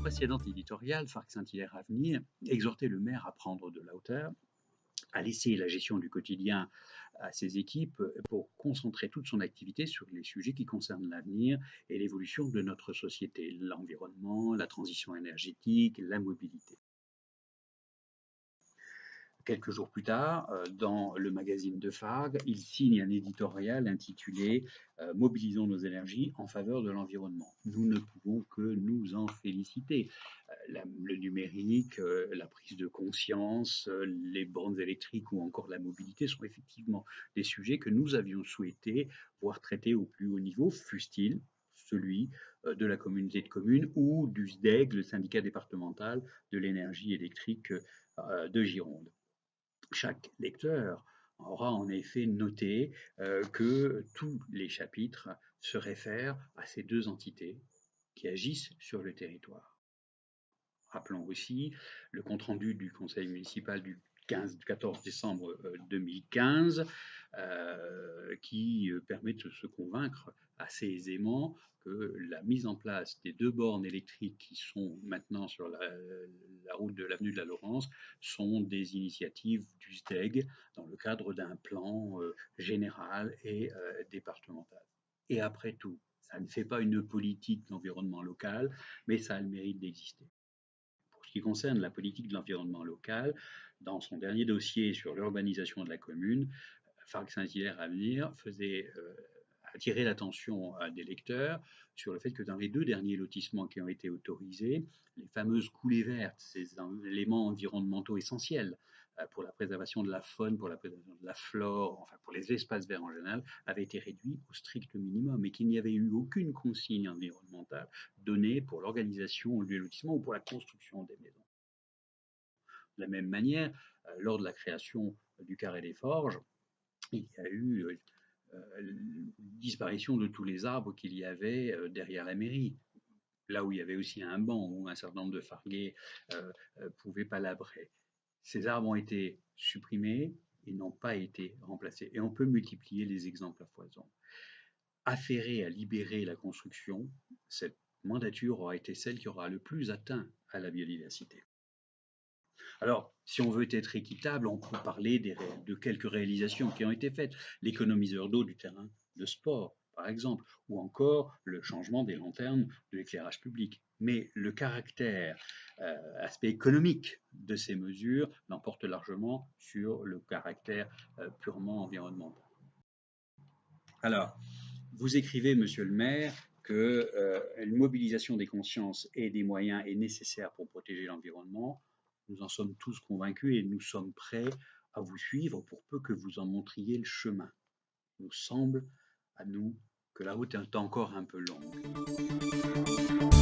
précédente éditoriale, Farc Saint-Hilaire Avenir exhortait le maire à prendre de la hauteur, à laisser la gestion du quotidien à ses équipes pour concentrer toute son activité sur les sujets qui concernent l'avenir et l'évolution de notre société, l'environnement, la transition énergétique, la mobilité. Quelques jours plus tard, dans le magazine de Farc, il signe un éditorial intitulé Mobilisons nos énergies en faveur de l'environnement. Nous ne pouvons que nous en féliciter. Le numérique, la prise de conscience, les bornes électriques ou encore la mobilité sont effectivement des sujets que nous avions souhaité voir traités au plus haut niveau, fût-il celui de la communauté de communes ou du SDEG, le syndicat départemental de l'énergie électrique de Gironde. Chaque lecteur aura en effet noté que tous les chapitres se réfèrent à ces deux entités qui agissent sur le territoire. Rappelons aussi le compte-rendu du conseil municipal du 14 décembre 2015 qui permet de se convaincre assez aisément que la mise en place des deux bornes électriques qui sont maintenant sur la route de l'avenue de la Laurence sont des initiatives du SDEG dans le cadre d'un plan général et départemental. Et après tout, ça ne fait pas une politique d'environnement local, mais ça a le mérite d'exister. Pour ce qui concerne la politique de l'environnement local, dans son dernier dossier sur l'urbanisation de la commune, Farc Saint-Hilaire Avenir faisait attirer l'attention des lecteurs sur le fait que dans les deux derniers lotissements qui ont été autorisés, les fameuses coulées vertes, ces éléments environnementaux essentiels pour la préservation de la faune, pour la préservation de la flore, enfin pour les espaces verts en général, avaient été réduits au strict minimum et qu'il n'y avait eu aucune consigne environnementale donnée pour l'organisation du lotissement ou pour la construction des maisons. De la même manière, lors de la création du Carré des Forges, il y a eu disparition de tous les arbres qu'il y avait derrière la mairie, là où il y avait aussi un banc où un certain nombre de farguets pouvaient palabrer. Ces arbres ont été supprimés et n'ont pas été remplacés. Et on peut multiplier les exemples à foison. Affairée à libérer la construction, cette mandature aura été celle qui aura le plus atteint à la biodiversité. Alors, si on veut être équitable, on peut parler de quelques réalisations qui ont été faites. L'économiseur d'eau du terrain de sport, par exemple, ou encore le changement des lanternes de l'éclairage public. Mais le caractère, aspect économique de ces mesures l'emporte largement sur le caractère purement environnemental. Alors, vous écrivez, monsieur le maire, qu'une mobilisation des consciences et des moyens est nécessaire pour protéger l'environnement. Nous en sommes tous convaincus et nous sommes prêts à vous suivre pour peu que vous en montriez le chemin. Il nous semble, à nous, que la route est encore un peu longue.